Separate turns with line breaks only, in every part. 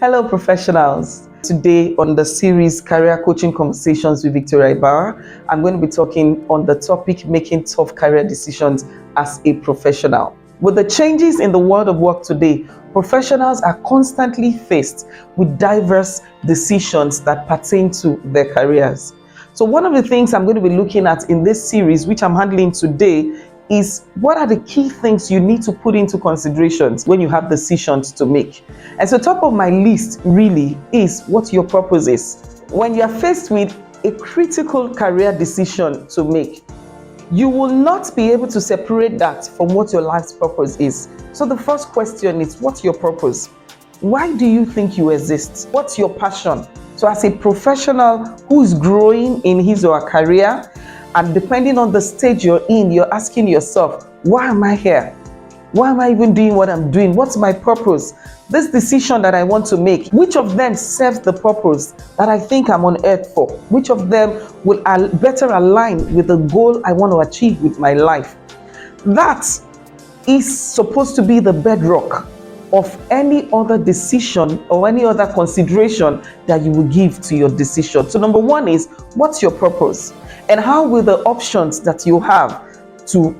Hello, professionals. Today on the series Career Coaching Conversations with Victoria Ibarra, I'm going to be talking on the topic making tough career decisions as a professional. With the changes in the world of work today, professionals are constantly faced with diverse decisions that pertain to their careers. So one of the things I'm going to be looking at in this series, which I'm handling today, is what are the key things you need to put into considerations when you have decisions to make. And so top of my list really is what your purpose is. When you are faced with a critical career decision to make, you will not be able to separate that from what your life's purpose is. So the first question is, what's your purpose? Why do you think you exist? What's your passion? So as a professional who's growing in his or her career, and depending on the stage you're in, you're asking yourself, why am I here? Why am I even doing what I'm doing? What's my purpose? This decision that I want to make, which of them serves the purpose that I think I'm on earth for? Which of them will better align with the goal I want to achieve with my life? That is supposed to be the bedrock of any other decision or any other consideration that you will give to your decision. So number one is, what's your purpose? And how will the options that you have to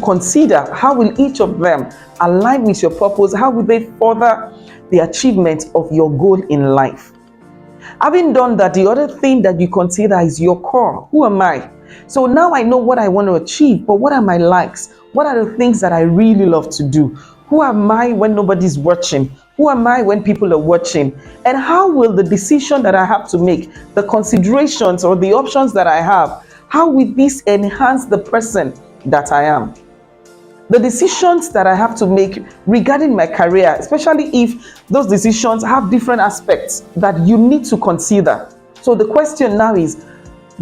consider, how will each of them align with your purpose? How will they further the achievement of your goal in life? Having done that, the other thing that you consider is your core. Who am I? So now I know what I want to achieve, but what are my likes? What are the things that I really love to do? Who am I when nobody's watching? Who am I when people are watching? And how will the decision that I have to make, the considerations or the options that I have, how will this enhance the person that I am? The decisions that I have to make regarding my career, especially if those decisions have different aspects that you need to consider. So the question now is,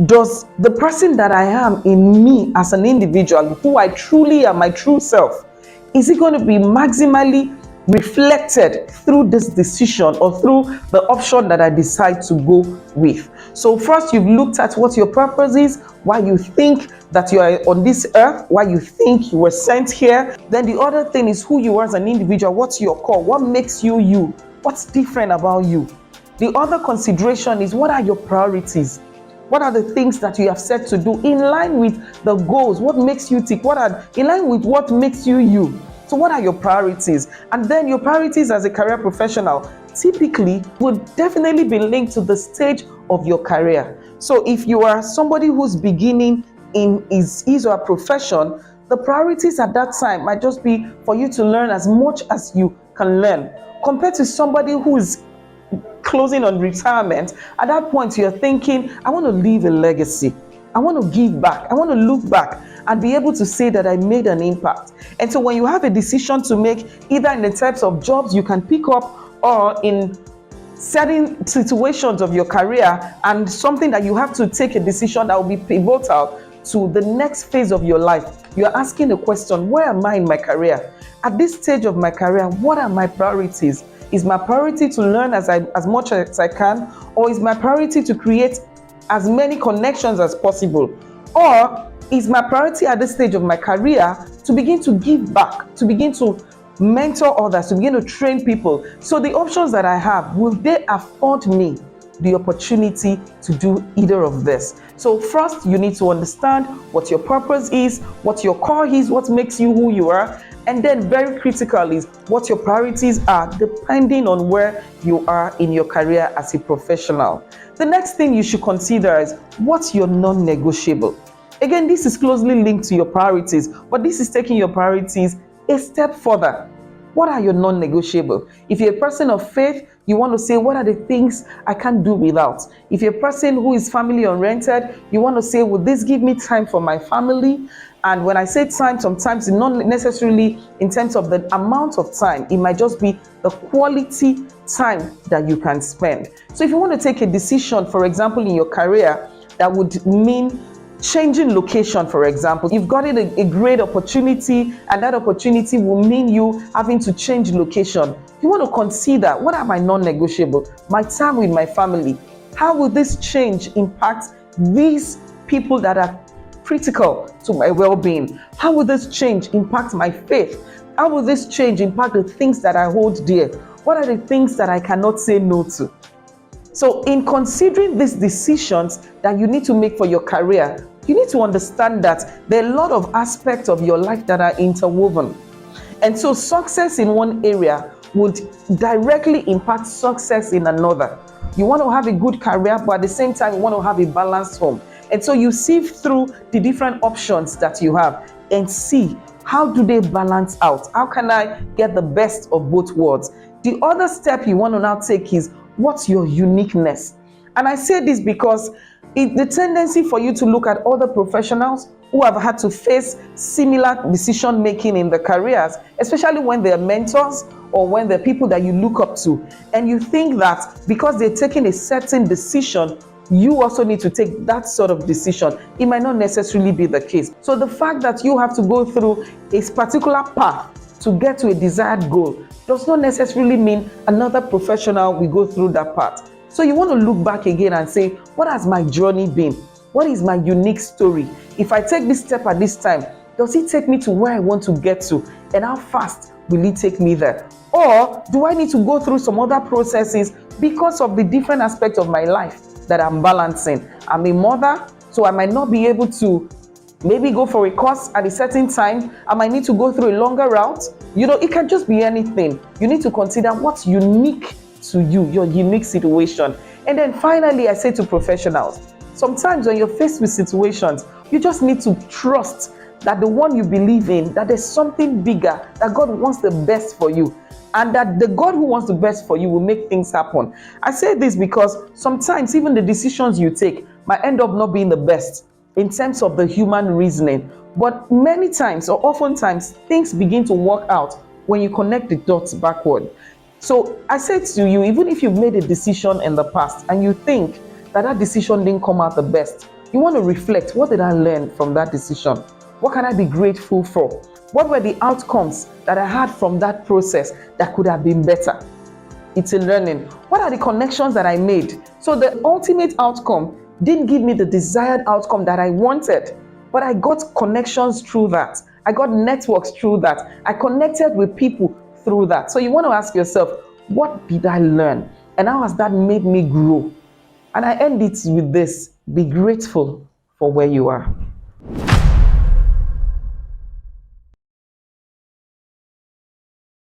does the person that I am in me as an individual, who I truly am, my true self, is it going to be maximally reflected through this decision or through the option that I decide to go with? So first, you've looked at what your purpose is, why you think that you are on this earth, why you think you were sent here. Then the other thing is who you are as an individual. What's your core? What makes you you? What's different about you? The other consideration is, what are your priorities? What are the things that you have set to do in line with the goals? What makes you tick? What are in line with what makes you you? So what are your priorities? And then your priorities as a career professional typically would definitely be linked to the stage of your career. So if you are somebody who's beginning in his or her profession, the priorities at that time might just be for you to learn as much as you can learn, compared to somebody who is closing on retirement. At that point, you're thinking, I want to leave a legacy. I want to give back. I want to look back and be able to say that I made an impact. And so when you have a decision to make, either in the types of jobs you can pick up or in certain situations of your career, and something that you have to take a decision that will be pivotal to the next phase of your life, you're asking the question, where am I in my career? At this stage of my career, what are my priorities? Is my priority to learn as much as I can, or is my priority to create as many connections as possible? Or is my priority at this stage of my career to begin to give back, to begin to mentor others, to begin to train people? So the options that I have, will they afford me the opportunity to do either of this? So first, you need to understand what your purpose is, what your core is, what makes you who you are. And then very critical is what your priorities are, depending on where you are in your career as a professional. The next thing you should consider is, what's your non-negotiable? Again, this is closely linked to your priorities, but this is taking your priorities a step further. What are your non-negotiable? If you're a person of faith, you want to say, what are the things I can't do without? If you're a person who is family oriented, you want to say, will this give me time for my family? And when I say time, sometimes it's not necessarily in terms of the amount of time. It might just be the quality time that you can spend. So if you want to take a decision, for example, in your career, that would mean changing location, for example. You've got a great opportunity, and that opportunity will mean you having to change location. You want to consider, what are my non-negotiable? My time with my family. How will this change impact these people that are critical to my well-being? How will this change impact my faith? How will this change impact the things that I hold dear? What are the things that I cannot say no to? So in considering these decisions that you need to make for your career, you need to understand that there are a lot of aspects of your life that are interwoven. And so success in one area would directly impact success in another. You want to have a good career, but at the same time, you want to have a balanced home. And so you sift through the different options that you have and see, how do they balance out? How can I get the best of both worlds? The other step you want to now take is, what's your uniqueness? And I say this because the tendency for you to look at other professionals who have had to face similar decision making in their careers, especially when they're mentors or when they're people that you look up to, and you think that because they're taking a certain decision, you also need to take that sort of decision. It might not necessarily be the case. So the fact that you have to go through a particular path to get to a desired goal does not necessarily mean another professional will go through that path. So you want to look back again and say, what has my journey been? What is my unique story? If I take this step at this time, does it take me to where I want to get to? And how fast will it take me there? Or do I need to go through some other processes because of the different aspects of my life that I'm balancing? I'm a mother, so I might not be able to maybe go for a course at a certain time. I might need to go through a longer route. It can just be anything. You need to consider what's unique to you, your unique situation. And then finally, I say to professionals, sometimes when you're faced with situations, you just need to trust that the one you believe in, that there's something bigger, that God wants the best for you, and that the God who wants the best for you will make things happen. I say this because sometimes even the decisions you take might end up not being the best in terms of the human reasoning. But many times, or oftentimes, things begin to work out when you connect the dots backward. So I say to you, even if you've made a decision in the past and you think that decision didn't come out the best, you want to reflect, what did I learn from that decision? What can I be grateful for? What were the outcomes that I had from that process that could have been better? It's a learning. What are the connections that I made? So the ultimate outcome didn't give me the desired outcome that I wanted, but I got connections through that. I got networks through that. I connected with people through that. So you want to ask yourself, what did I learn? And how has that made me grow? And I end it with this: be grateful for where you are.